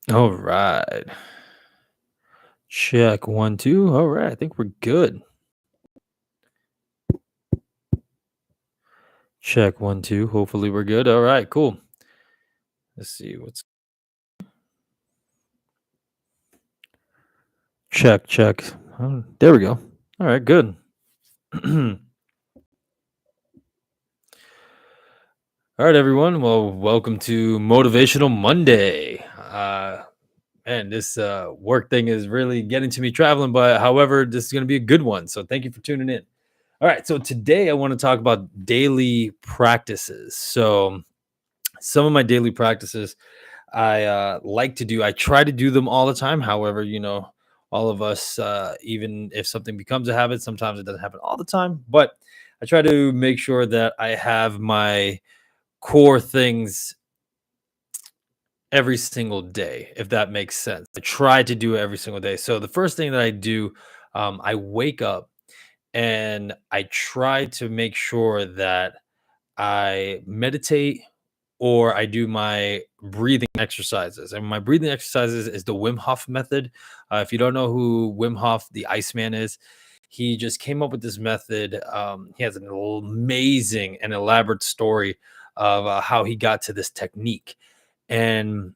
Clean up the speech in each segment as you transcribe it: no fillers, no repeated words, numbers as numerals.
All right. Check one, two. All right. I think we're good. Check one, two. Hopefully we're good. All right. Cool. Let's see what's check. Oh, there we go. All right. Good. All right, everyone. Well, welcome to Motivational Monday. Man, this work thing is really getting to me traveling, but however, this is going to be a good one. So thank you for tuning in. All right. So today I want to talk about daily practices. So some of my daily practices I like to do. I try to do them all the time. However, all of us, even if something becomes a habit, sometimes it doesn't happen all the time. But I try to make sure that I have my core things every single day, if that makes sense. I try to do it every single day. So the first thing that I do, I wake up and I try to make sure that I meditate or I do my breathing exercises. And my breathing exercises is the Wim Hof method. If you don't know who Wim Hof, the Iceman, is, he just came up with this method. He has an amazing and elaborate story of how he got to this technique. And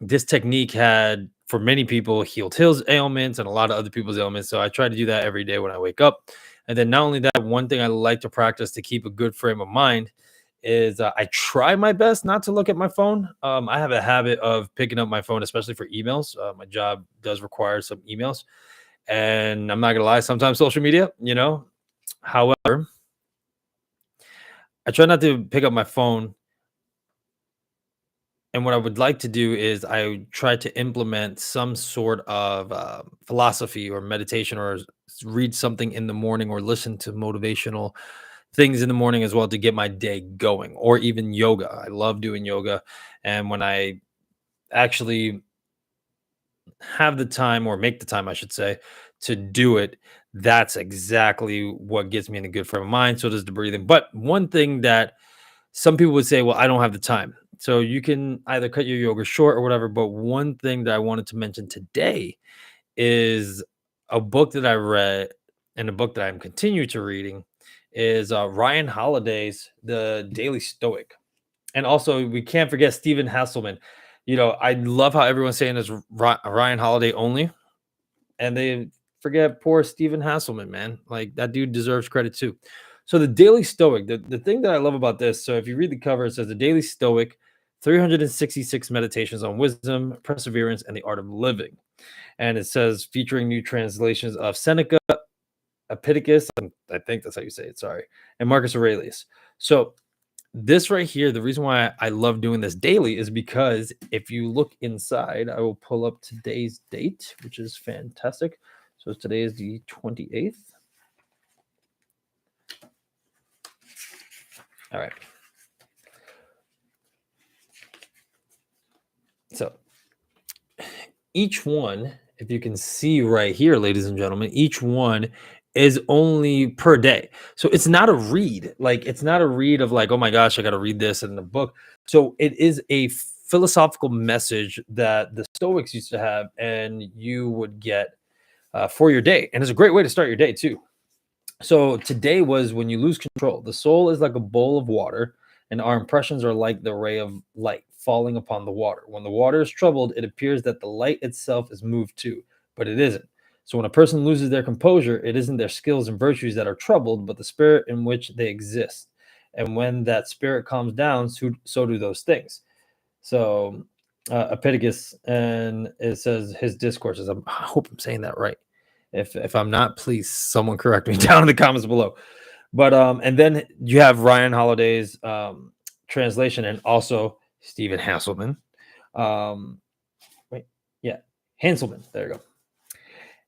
this technique had, for many people, healed his ailments and a lot of other people's ailments. So I try to do that every day when I wake up. And then not only that, one thing I like to practice to keep a good frame of mind is I try my best not to look at my phone. I have a habit of picking up my phone, especially for emails. My job does require some emails, and I'm not gonna lie, sometimes social media. However, I try not to pick up my phone. And what I would like to do is I try to implement some sort of philosophy or meditation or read something in the morning or listen to motivational things in the morning as well to get my day going, or even yoga. I love doing yoga. And when I actually have the time, or make the time, I should say, to do it, that's exactly what gets me in a good frame of mind. So does the breathing. But one thing that some people would say, well, I don't have the time. So you can either cut your yoga short or whatever. But one thing that I wanted to mention today is a book that I read, and a book that I'm continuing to reading is Ryan Holiday's The Daily Stoic. And also, we can't forget Stephen Hasselman. I love how everyone's saying it's Ryan Holiday only, and they forget poor Stephen Hasselman, man. Like, that dude deserves credit too. So the Daily Stoic, the thing that I love about this, so if you read the cover, it says the Daily Stoic, 366 meditations on wisdom, perseverance, and the art of living. And it says featuring new translations of Seneca, Epictetus, and I think that's how you say it, sorry, and Marcus Aurelius. So this right here, the reason why I love doing this daily is because if you look inside, I will pull up today's date, which is fantastic. So today is the 28th. All right. So each one, if you can see right here, ladies and gentlemen, each one is only per day. So it's not a read. Like, it's not a read of like, oh my gosh, I got to read this in the book. So it is a philosophical message that the Stoics used to have, and you would get for your day. And it's a great way to start your day too. So today was when you lose control. The soul is like a bowl of water, and our impressions are like the ray of light falling upon the water. When the water is troubled, it appears that the light itself is moved too, but it isn't. So when a person loses their composure, it isn't their skills and virtues that are troubled, but the spirit in which they exist. And when that spirit calms down, so do those things. So Epictetus, and it says his discourses. I hope I'm saying that right. If I'm not, please someone correct me down in the comments below. But and then you have Ryan Holiday's translation, and also Stephen Hasselman. Um, wait, yeah, Hanselman. There you go.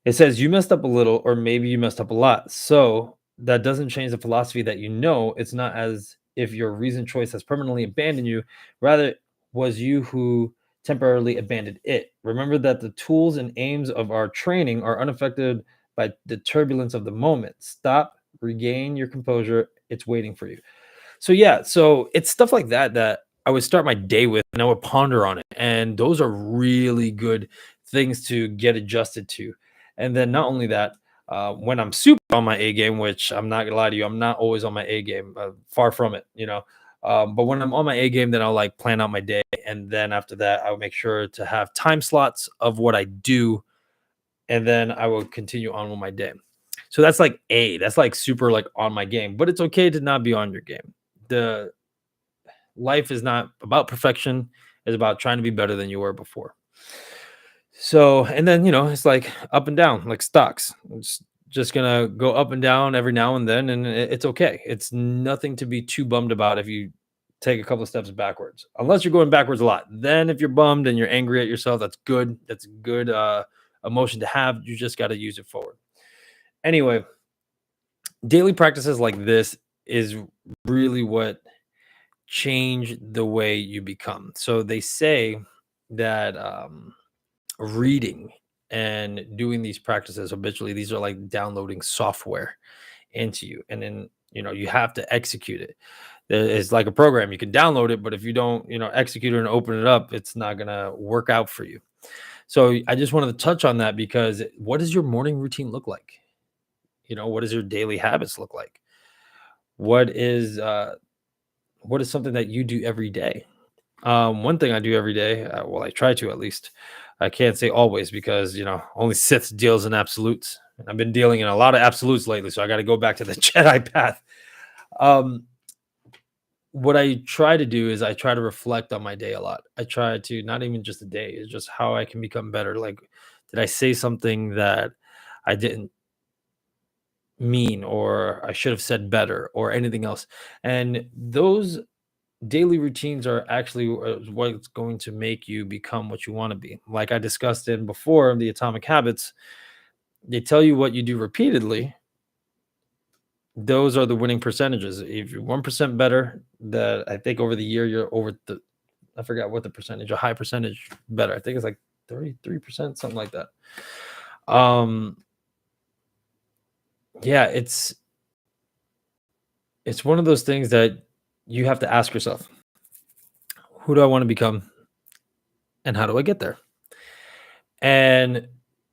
It says you messed up a little, or maybe you messed up a lot. So that doesn't change the philosophy that you know. It's not as if your reasoned choice has permanently abandoned you. Rather, was you who temporarily abandoned it. Remember that the tools and aims of our training are unaffected by the turbulence of the moment. Stop, regain your composure. It's waiting for you. So yeah, so it's stuff like that that I would start my day with, and I would ponder on it. And those are really good things to get adjusted to. And then not only that, when I'm super on my A game, which I'm not gonna lie to you, I'm not always on my A game, far from it, you know. But when I'm on my A game, then I'll like plan out my day, and then after that, I'll make sure to have time slots of what I do, and then I will continue on with my day. So that's like A. That's like super like on my game, but it's okay to not be on your game. The life is not about perfection, it's about trying to be better than you were before. So, and then, it's like up and down, like stocks. It's just gonna go up and down every now and then, and it's okay. It's nothing to be too bummed about if you take a couple of steps backwards, unless you're going backwards a lot. Then, if you're bummed and you're angry at yourself, that's good. That's a good emotion to have. You just got to use it forward. Anyway, daily practices like this is really what change the way you become. So they say that reading and doing these practices habitually, these are like downloading software into you. And then, you have to execute it. It's like a program. You can download it, but if you don't, execute it and open it up, it's not going to work out for you. So I just wanted to touch on that because what does your morning routine look like? What does your daily habits look like? What is something that you do every day? One thing I do every day, well, I try to at least. I can't say always because only Sith deals in absolutes. And I've been dealing in a lot of absolutes lately, so I got to go back to the Jedi path. Um, what I try to do is I try to reflect on my day a lot. I try to not even just a day, it's just how I can become better. Like, did I say something that I didn't mean, or I should have said better, or anything else? And those daily routines are actually what's going to make you become what you want to be. Like I discussed in before, the atomic habits, they tell you what you do repeatedly. Those are the winning percentages. If you're 1% better, that I think over the year, you're over I forgot what the percentage, a high percentage better. I think it's like 33%, something like that. Um, yeah, it's one of those things that you have to ask yourself, who do I want to become and how do I get there? And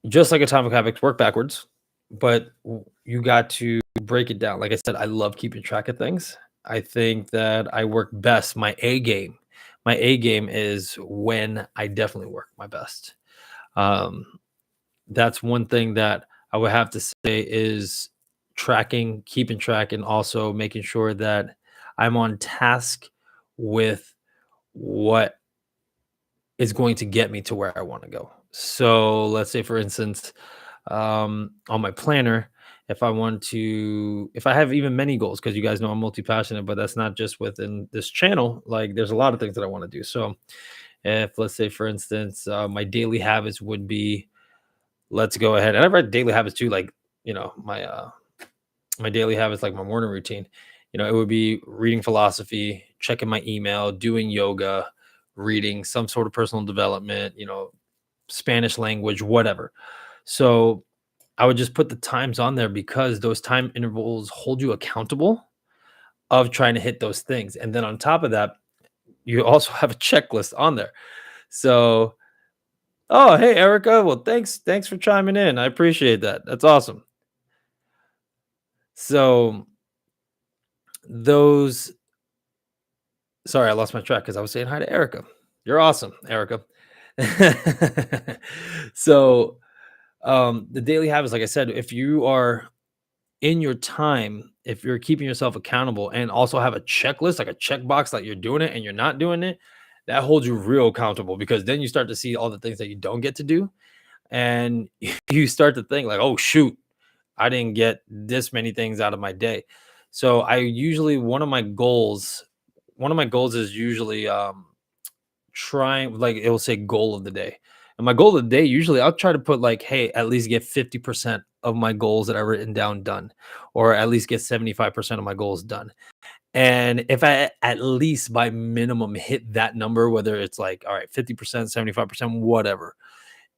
just like Atomic Habits, work backwards, but you got to break it down. Like I said, I love keeping track of things. I think that I work best my A game. My A game is when I definitely work my best. Um, that's one thing that I would have to say is tracking, keeping track, and also making sure that I'm on task with what is going to get me to where I want to go. So let's say, for instance, on my planner, if I have even many goals, because you guys know I'm multi passionate, but that's not just within this channel. Like, there's a lot of things that I want to do. So, if let's say, for instance, my daily habits would be, let's go ahead, and I write daily habits too, like my daily habits, like my morning routine. It would be reading philosophy, checking my email, doing yoga, reading some sort of personal development, Spanish language, whatever. So I would just put the times on there because those time intervals hold you accountable of trying to hit those things. And then on top of that, you also have a checklist on there. So, oh, hey, Erica. Well, thanks for chiming in. I appreciate that. That's awesome. So those sorry, I lost my track because I was saying hi to Erica. You're awesome, Erica. So the daily habits, like I said, if you are in your time, if you're keeping yourself accountable and also have a checklist, like a checkbox that you're doing it and you're not doing it, that holds you real accountable because then you start to see all the things that you don't get to do. And you start to think like, oh shoot, I didn't get this many things out of my day. So I usually one of my goals is usually trying, like, it will say goal of the day. And my goal of the day, usually I'll try to put like, hey, at least get 50% of my goals that I've written down done, or at least get 75% of my goals done. And if I at least by minimum hit that number, whether it's like, all right, 50%, 75%, whatever.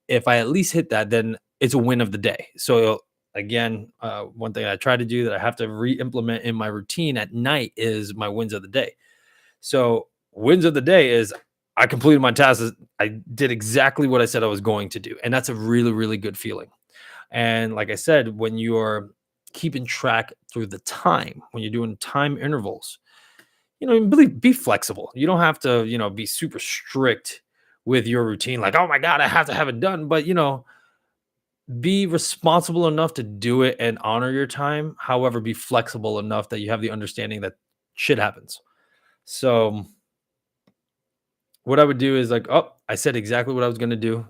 If I at least hit that, then it's a win of the day. So again, one thing I try to do that I have to re-implement in my routine at night is my wins of the day. So Wins of the day is I completed my tasks. I did exactly what I said I was going to do. And that's a really, really good feeling. And like I said, when you're keeping track through the time, when you're doing time intervals, really be flexible. You don't have to, be super strict with your routine, like, oh my God, I have to have it done. But, be responsible enough to do it and honor your time. However, be flexible enough that you have the understanding that shit happens. So, what I would do is like, oh, I said exactly what I was going to do.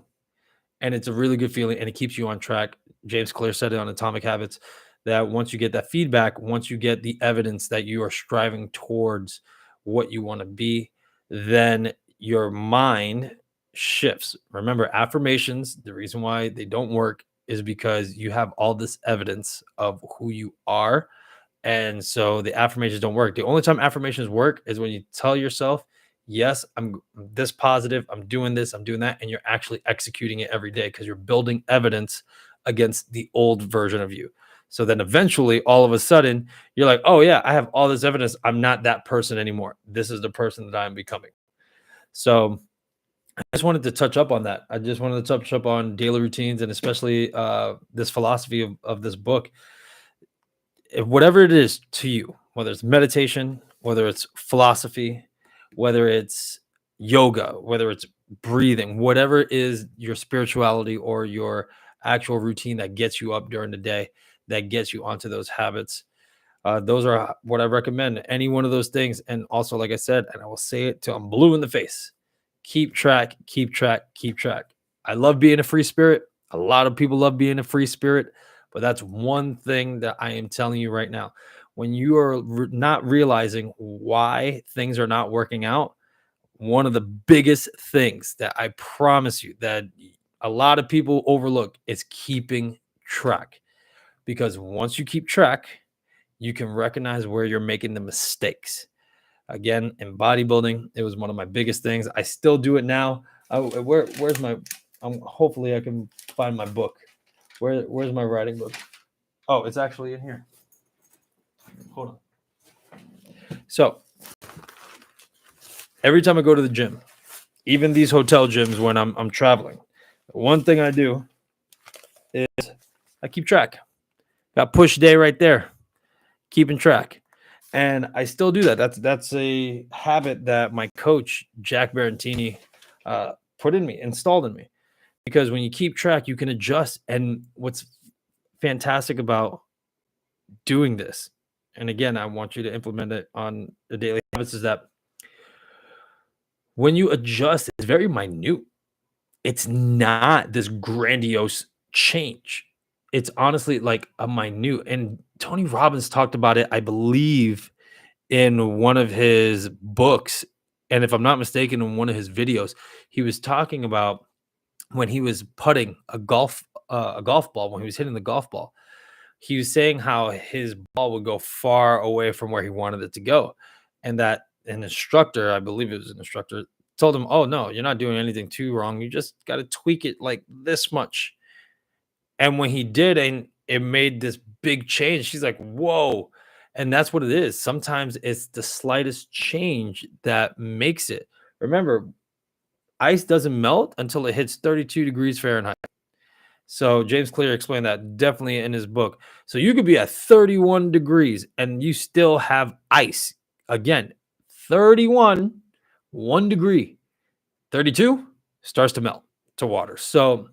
And it's a really good feeling and it keeps you on track. James Clear said it on Atomic Habits that once you get that feedback, once you get the evidence that you are striving towards what you want to be, then your mind shifts. Remember, affirmations, the reason why they don't work is because you have all this evidence of who you are, and so the affirmations don't work. The only time affirmations work is when you tell yourself, yes, I'm this positive, I'm doing this, I'm doing that, and you're actually executing it every day because you're building evidence against the old version of you. So then eventually, all of a sudden, you're like, oh, yeah, I have all this evidence. I'm not that person anymore. This is the person that I'm becoming. So I just wanted to touch up on that. I just wanted to touch up on daily routines and especially this philosophy of this book, whatever it is to you, whether it's meditation, whether it's philosophy, whether it's yoga, whether it's breathing, whatever is your spirituality or your actual routine that gets you up during the day, that gets you onto those habits. Those are what I recommend. Any one of those things. And also, like I said, and I will say it till I'm blue in the face, keep track, keep track, keep track. I love being a free spirit. A lot of people love being a free spirit, but that's one thing that I am telling you right now. When you are not realizing why things are not working out, one of the biggest things that I promise you that a lot of people overlook is keeping track. Because once you keep track, you can recognize where you're making the mistakes. Again, in bodybuilding, it was one of my biggest things. I still do it now. Where's my? Hopefully, I can find my book. Where's my writing book? Oh, it's actually in here. Hold on. So every time I go to the gym, even these hotel gyms when I'm traveling, one thing I do is I keep track. Got push day right there, keeping track. And I still do that. That's a habit that my coach Jack Barantini put in me, installed in me. Because when you keep track, you can adjust. And what's fantastic about doing this, and again, I want you to implement it on the daily habits, is that when you adjust, it's very minute. It's not this grandiose change. It's honestly like a minute. And Tony Robbins talked about it, I believe, in one of his books. And if I'm not mistaken, in one of his videos, he was talking about when he was putting a golf ball, when he was hitting the golf ball, he was saying how his ball would go far away from where he wanted it to go. And that an instructor, I believe it was an instructor, told him, oh no, you're not doing anything too wrong. You just got to tweak it like this much. And when he did, and it made this big change, she's like, whoa. And that's what it is. Sometimes it's the slightest change that makes it. Remember, ice doesn't melt until it hits 32 degrees Fahrenheit. So James Clear explained that definitely in his book. So you could be at 31 degrees and you still have ice. Again, 31, 1 degree. 32 starts to melt to water. So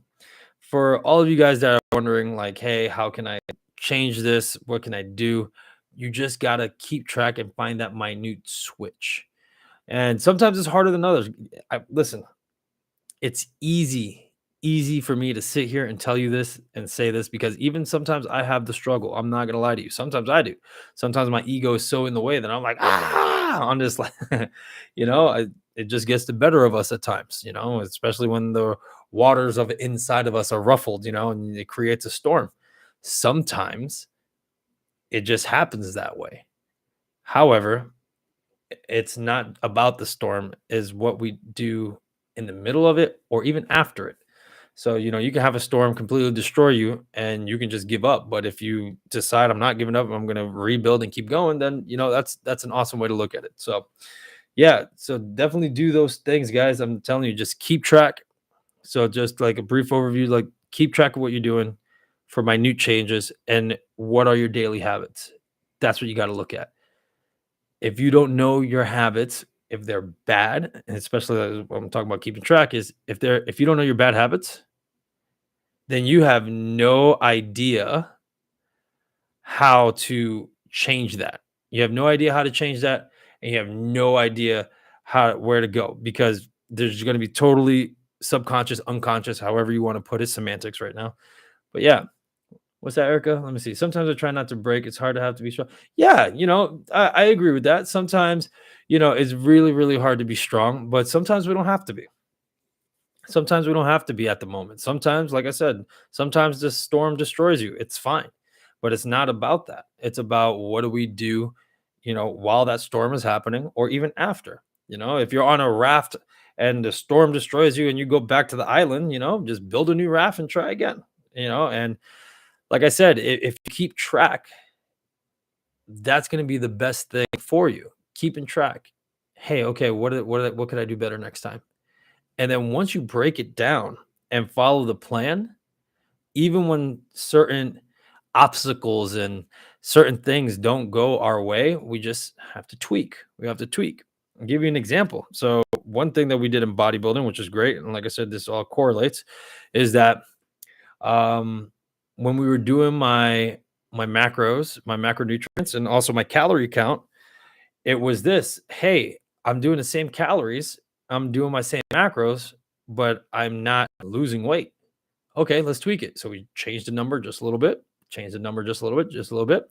for all of you guys that are wondering, like, hey, how can I change this? What can I do? You just got to keep track and find that minute switch. And sometimes it's harder than others. Listen, it's easy for me to sit here and tell you this and say this because even sometimes I have the struggle. I'm not gonna lie to you. Sometimes I do. Sometimes my ego is so in the way that I'm like, on this, like, it just gets the better of us at times, especially when the waters of inside of us are ruffled, and it creates a storm. Sometimes it just happens that way. However, it's not about the storm, is what we do in the middle of it or even after it. So, you can have a storm completely destroy you and you can just give up. But if you decide I'm not giving up, I'm going to rebuild and keep going, then, that's an awesome way to look at it. So, yeah, so definitely do those things, guys. I'm telling you, just keep track. So just like a brief overview, like keep track of what you're doing for minute changes and what are your daily habits. That's what you got to look at. If you don't know your habits, if they're bad, and especially what I'm talking about keeping track is if you don't know your bad habits, then you have no idea how to change that. You have no idea how to change that, and you have no idea how where to go because there's going to be totally subconscious, unconscious, however you want to put it, semantics right now. But yeah, what's that, Erica? Let me see. Sometimes I try not to break. It's hard to have to be strong. Yeah, I agree with that. Sometimes, it's really, really hard to be strong, but sometimes we don't have to be. Sometimes we don't have to be at the moment. Sometimes, like I said, sometimes the storm destroys you. It's fine. But it's not about that. It's about what do we do, while that storm is happening or even after. If you're on a raft and the storm destroys you and you go back to the island, just build a new raft and try again. And like I said, if you keep track, that's going to be the best thing for you. Keeping track. Hey, okay, what could I do better next time? And then once you break it down and follow the plan, even when certain obstacles and certain things don't go our way, we just have to tweak. We have to tweak. I'll give you an example. So, one thing that we did in bodybuilding, which is great, and like I said, this all correlates, is that when we were doing my macros, my macronutrients, and also my calorie count, it was this: hey, I'm doing the same calories, I'm doing my same macros, but I'm not losing weight. Okay, let's tweak it. So we changed the number just a little bit, changed the number just a little bit, just a little bit.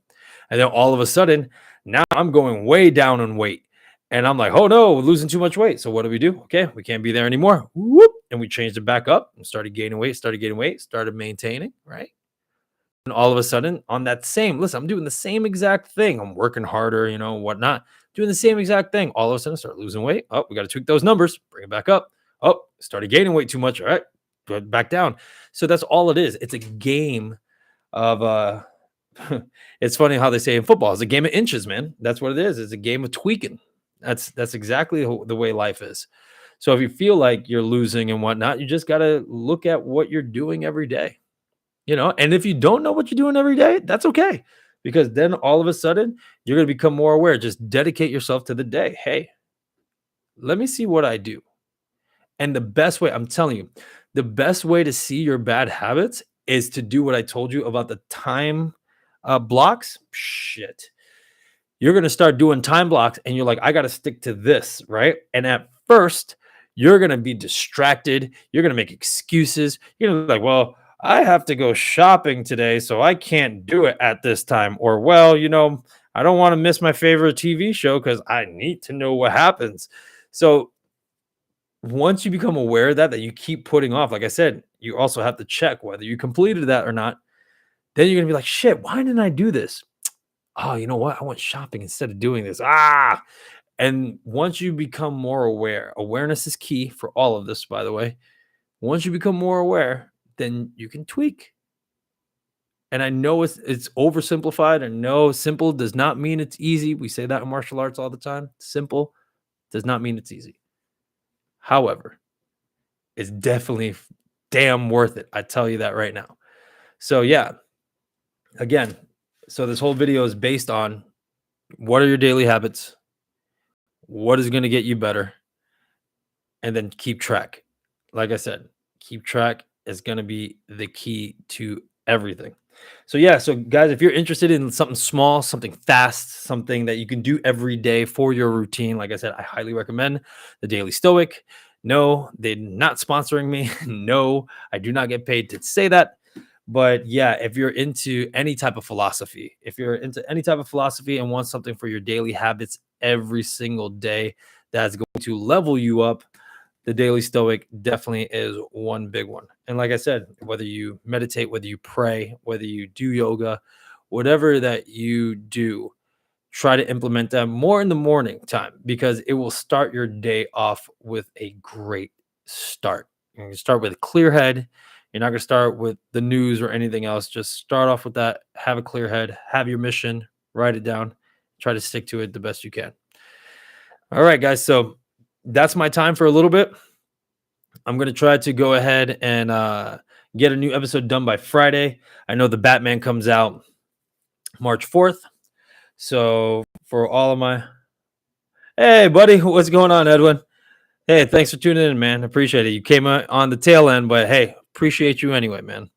And then all of a sudden, now I'm going way down in weight. And I'm like, oh no, we're losing too much weight. So what do we do? Okay, we can't be there anymore. Whoop. And we changed it back up and started gaining weight, started maintaining, right? And all of a sudden, on that same, listen, I'm doing the same exact thing. I'm working harder, whatnot, doing the same exact thing. All of a sudden, start losing weight. Oh, we got to tweak those numbers, bring it back up. Oh, started gaining weight too much. All right, go back down. So that's all it is. It's a game of it's funny how they say in football, it's a game of inches, man. That's what it is. It's a game of tweaking. That's exactly the way life is. So if you feel like you're losing and whatnot, you just got to look at what you're doing every day. And if you don't know what you're doing every day, that's okay. Because then all of a sudden you're going to become more aware. Just dedicate yourself to the day. Hey, let me see what I do. And the best way, I'm telling you, the best way to see your bad habits is to do what I told you about the time blocks. Shit. You're going to start doing time blocks and you're like, I got to stick to this, right? And at first, you're going to be distracted. You're going to make excuses. You're going to be like, well, I have to go shopping today, so I can't do it at this time. Or, well, I don't want to miss my favorite TV show because I need to know what happens. So once you become aware of that you keep putting off, like I said, you also have to check whether you completed that or not. Then you're going to be like, shit, why didn't I do this? Oh, you know what? I went shopping instead of doing this. And once you become more aware, awareness is key for all of this, by the way. Once you become more aware, then you can tweak. And I know it's oversimplified. I know simple does not mean it's easy. We say that in martial arts all the time. Simple does not mean it's easy. However, it's definitely damn worth it. I tell you that right now. So yeah, again, so this whole video is based on what are your daily habits? What is going to get you better? And then keep track. Like I said, keep track is going to be the key to everything. So yeah, so guys, if you're interested in something small, something fast, something that you can do every day for your routine, like I said, I highly recommend the Daily Stoic. No, they're not sponsoring me. No, I do not get paid to say that. But yeah, if you're into any type of philosophy, if you're into any type of philosophy and want something for your daily habits every single day that's going to level you up, the Daily Stoic definitely is one big one. And like I said, whether you meditate, whether you pray, whether you do yoga, whatever that you do, try to implement them more in the morning time because it will start your day off with a great start. You're going to start with a clear head. You're not going to start with the news or anything else. Just start off with that. Have a clear head, have your mission, write it down, try to stick to it the best you can. All right, guys. So that's my time for a little bit. I'm gonna try to go ahead and get a new episode done by Friday. I know the Batman comes out March 4th. So for all of my hey buddy, what's going on, Edwin? Hey, thanks for tuning in, man. Appreciate it. You came on the tail end, but hey, appreciate you anyway, man.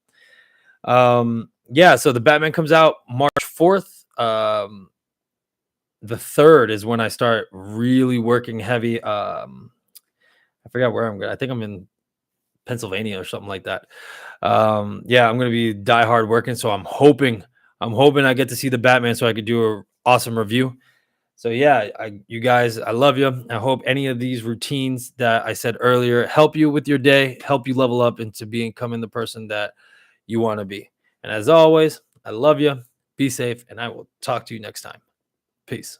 Yeah, so the Batman comes out March 4th. The third is when I start really working heavy. I forgot where I'm going. I think I'm in Pennsylvania or something like that. Yeah, I'm gonna be die hard working. So I'm hoping I get to see the Batman so I could do a awesome review. So yeah, you guys, I love you. I hope any of these routines that I said earlier help you with your day, help you level up into becoming the person that you want to be. And as always, I love you. Be safe, and I will talk to you next time. Peace.